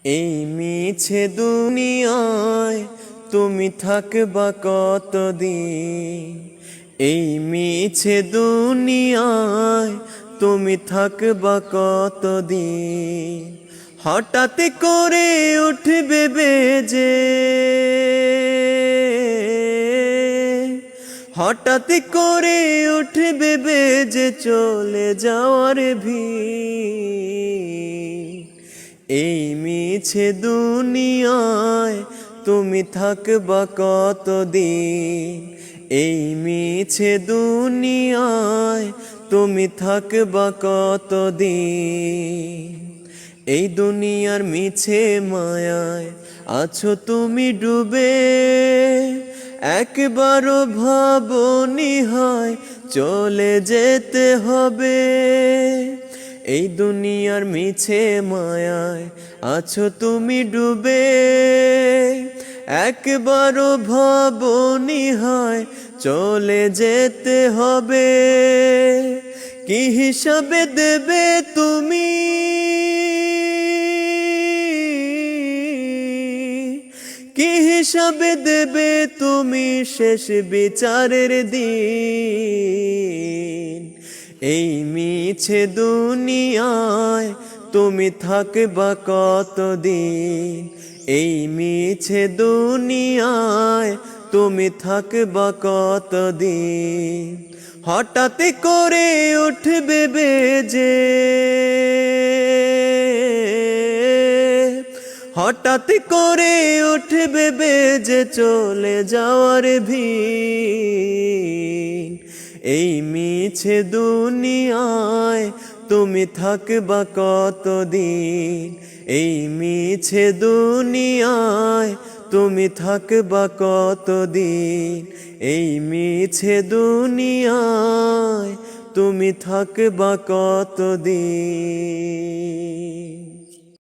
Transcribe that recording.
এই মিছে দুনিয়ায় তুমি থাকবা কতদিন। এই মিছে দুনিয়ায় তুমি থাকবা কতদিন। হঠাৎ করে উঠবে বেজে, হঠাৎ করে উঠবে বেজে চলে যাওয়ার ভিড়। এই মিছে দুনিয়ায় তুমি থাকবা কতদিন। এই মিছে দুনিয়ায় তুমি থাকবা কতদিন। এই দুনিয়ার মিছে মায়ায় আছো তুমি ডুবে, একবারও ভাবনি হয় চলে যেতে হবে। এই দুনিয়ার মিছে মায়ায় আছো তুমি ডুবে, একবারও ভাবনি হয় চলে যেতে হবে। কি হিসাবে দেবে তুমি, কি হিসাবে দেবে তুমি শেষ বিচারের দিন। এই মিছে দুনিয়ায় তুমি থাকবা কতদিন। এই মিছে দুনিয়ায় তুমি থাকবা কতদিন। হঠাৎ করে উঠবে বেজে, হঠাৎ করে উঠবে বেজে চলে যাওয়ার ভিড়। এই মিছে দুনিয়ায় তুমি থাকবা কতদিন। এই মিছে দুনিয়ায় তুমি থাকবা কতদিন। এই মিছে দুনিয়ায় তুমি থাকবা কতদিন।